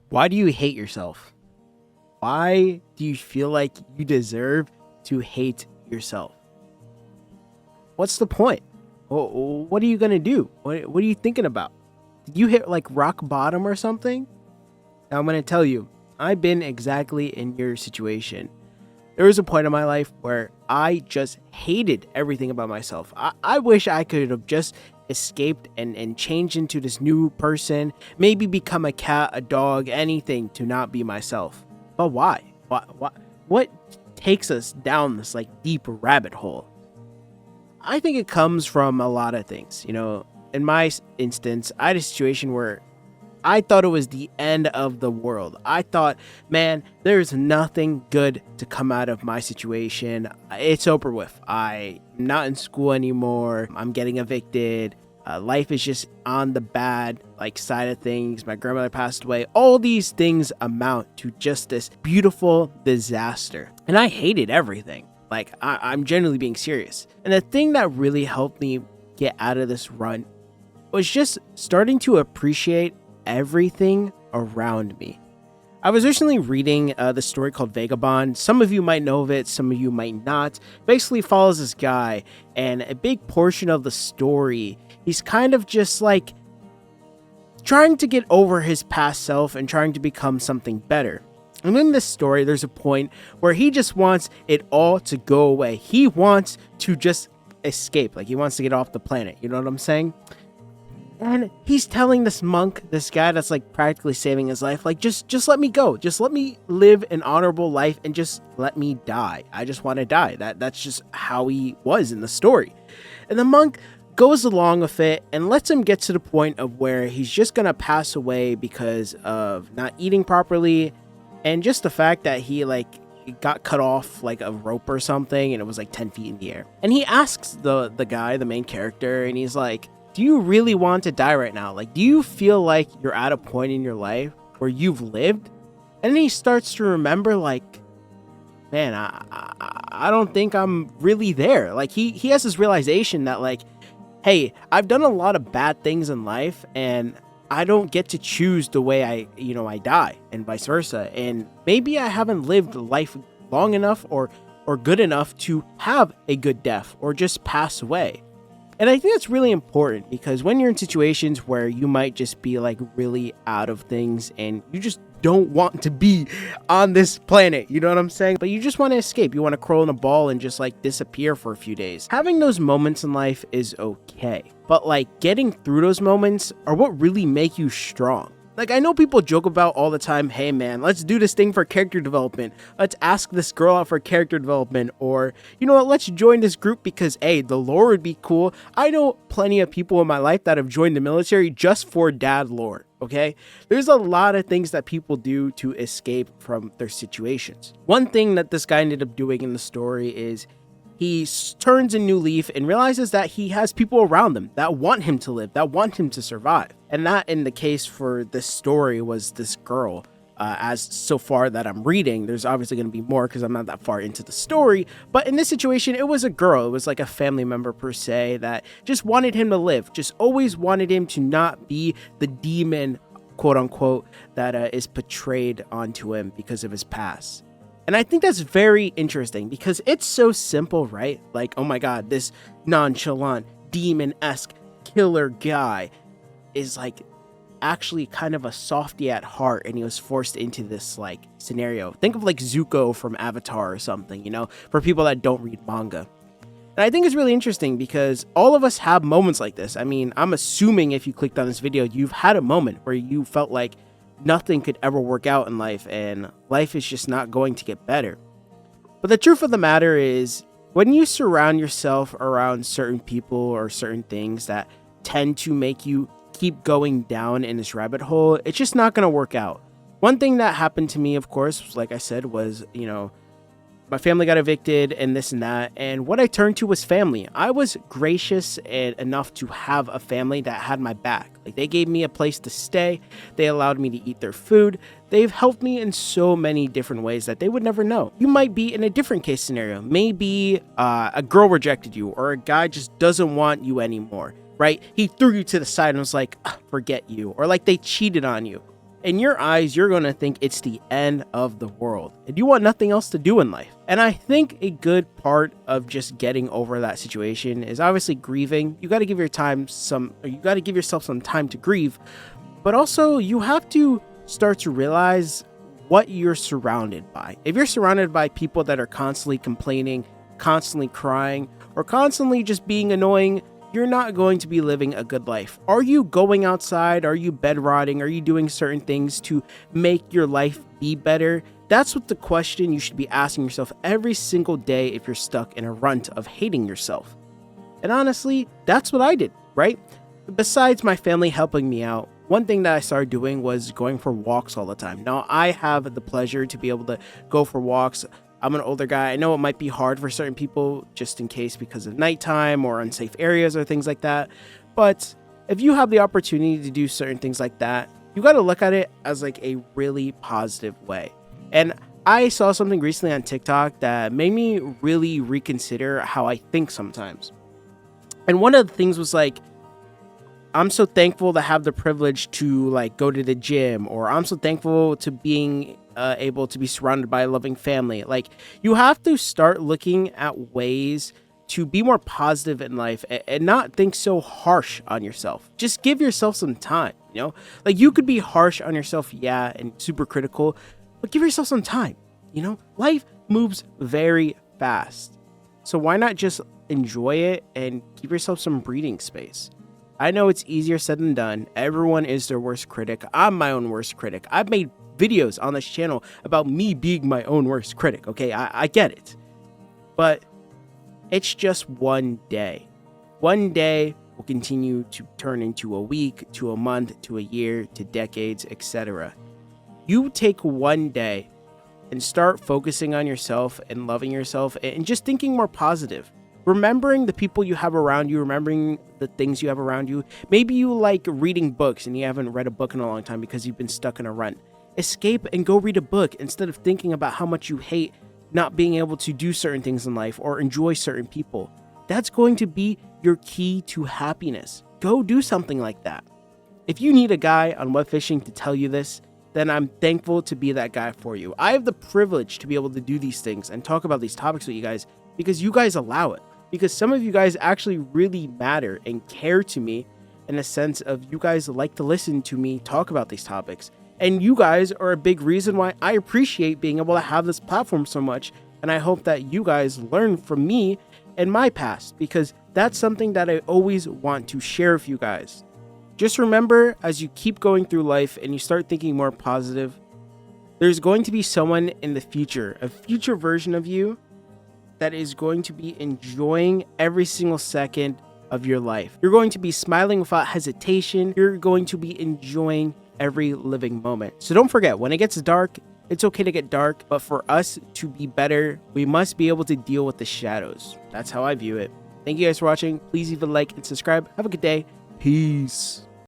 Why do you hate yourself? Why do you feel like you deserve to hate yourself? What's the point? What are you going to do? What are you thinking about? Did you hit like rock bottom or something? Now I'm going to tell you, I've been exactly in your situation. There was a point in my life where I just hated everything about myself. I wish I could have just escaped and changed into this new person, maybe become a cat, a dog, anything to not be myself. But why? What takes us down this like deep rabbit hole? I think it comes from a lot of things. In my instance, I had a situation where I thought it was the end of the world. I thought, man, there's nothing good to come out of my situation. It's over with. I'm not in school anymore. I'm getting evicted. Life is just on the bad side of things. My grandmother passed away. All these things amount to just this beautiful disaster. And I hated everything. I'm genuinely being serious. And the thing that really helped me get out of this run was just starting to appreciate everything around me. I was recently reading the story called Vagabond. Some of you might know of it, some of you might not. Basically follows this guy, and a big portion of the story, he's kind of just trying to get over his past self and trying to become something better. And in this story, there's a point where he just wants it all to go away. He wants to just escape. He wants to get off the planet. You know what I'm saying? And he's telling this monk, this guy that's practically saving his life, just let me go. Just let me live an honorable life and just let me die. I just want to die. That's just how he was in the story. And the monk goes along with it and lets him get to the point of where he's just going to pass away because of not eating properly. And just the fact that he got cut off a rope or something, and it was 10 feet in the air. And he asks the guy, the main character, and he's like, do you really want to die right now? Do you feel like you're at a point in your life where you've lived? And then he starts to remember man, I don't think I'm really there. He has this realization that hey, I've done a lot of bad things in life, and I don't get to choose the way I die, and vice versa. And maybe I haven't lived life long enough or good enough to have a good death or just pass away. And I think that's really important, because when you're in situations where you might just be really out of things and you just don't want to be on this planet, you know what I'm saying? But you just want to escape. You want to crawl in a ball and just disappear for a few days. Having those moments in life is okay. But getting through those moments are what really make you strong. I know people joke about all the time, hey man, let's do this thing for character development. Let's ask this girl out for character development. Or, you know what, let's join this group because, hey, the lore would be cool. I know plenty of people in my life that have joined the military just for dad lore, okay? There's a lot of things that people do to escape from their situations. One thing that this guy ended up doing in the story is he turns a new leaf and realizes that he has people around him that want him to live, that want him to survive. And that, in the case for this story, was this girl. As so far that I'm reading, there's obviously going to be more because I'm not that far into the story. But in this situation, it was a girl. It was a family member per se that just wanted him to live, just always wanted him to not be the demon, quote unquote, that is portrayed onto him because of his past. And I think that's very interesting because it's so simple, right? Oh my God, this nonchalant, demon-esque killer guy is actually kind of a softy at heart, and he was forced into this scenario. Think of Zuko from Avatar or something, for people that don't read manga. And I think it's really interesting because all of us have moments like this. I mean, I'm assuming if you clicked on this video, you've had a moment where you felt like nothing could ever work out in life and life is just not going to get better. But the truth of the matter is, when you surround yourself around certain people or certain things that tend to make you keep going down in this rabbit hole, it's just not going to work out. One thing that happened to me, of course, like I said, was, my family got evicted and this and that. And what I turned to was family. I was gracious enough to have a family that had my back. They gave me a place to stay. They allowed me to eat their food. They've helped me in so many different ways that they would never know. You might be in a different case scenario. Maybe a girl rejected you, or a guy just doesn't want you anymore, right? He threw you to the side and was like, forget you. Or they cheated on you. in your eyes, you're going to think it's the end of the world and you want nothing else to do in life. And I think a good part of just getting over that situation is obviously grieving. You got to give yourself some time to grieve, but also you have to start to realize what you're surrounded by. If you're surrounded by people that are constantly complaining, constantly crying, or constantly just being annoying, you're not going to be living a good life. Are you going outside? Are you bed rotting? Are you doing certain things to make your life be better? That's what the question you should be asking yourself every single day if you're stuck in a rut of hating yourself. And honestly, that's what I did, right? Besides my family helping me out, one thing that I started doing was going for walks all the time. Now, I have the pleasure to be able to go for walks. I'm an older guy. I know it might be hard for certain people just in case because of nighttime or unsafe areas or things like that. But if you have the opportunity to do certain things like that, you got to look at it as like a really positive way. And I saw something recently on TikTok that made me really reconsider how I think sometimes. And one of the things was like, I'm so thankful to have the privilege to like go to the gym, or I'm so thankful to being able to be surrounded by a loving family. Like, you have to start looking at ways to be more positive in life and not think so harsh on yourself. Just give yourself some time, you know? Like, you could be harsh on yourself, yeah, and super critical, but give yourself some time, you know? Life moves very fast. So why not just enjoy it and give yourself some breathing space? I know it's easier said than done. Everyone is their worst critic. I'm my own worst critic. I've made videos on this channel about me being my own worst critic, okay? I get it. But it's just one day. One day will continue to turn into a week, to a month, to a year, to decades, etc. You take one day and start focusing on yourself and loving yourself and just thinking more positive. Remembering the people you have around you, remembering the things you have around you. Maybe you like reading books and you haven't read a book in a long time because you've been stuck in a rut. Escape and go read a book instead of thinking about how much you hate not being able to do certain things in life or enjoy certain people. That's going to be your key to happiness. Go do something like that. If you need a guy on Web Fishing to tell you this, then I'm thankful to be that guy for you. I have the privilege to be able to do these things and talk about these topics with you guys because you guys allow it. Because some of you guys actually really matter and care to me in a sense of you guys like to listen to me talk about these topics. And you guys are a big reason why I appreciate being able to have this platform so much. And I hope that you guys learn from me and my past, because that's something that I always want to share with you guys. Just remember, as you keep going through life and you start thinking more positive, there's going to be someone in the future, a future version of you, that is going to be enjoying every single second of your life. You're going to be smiling without hesitation. You're going to be enjoying every living moment. So don't forget, when it gets dark, it's okay to get dark, but for us to be better, we must be able to deal with the shadows. That's how I view it. Thank you guys for watching. Please leave a like and subscribe. Have a good day. Peace.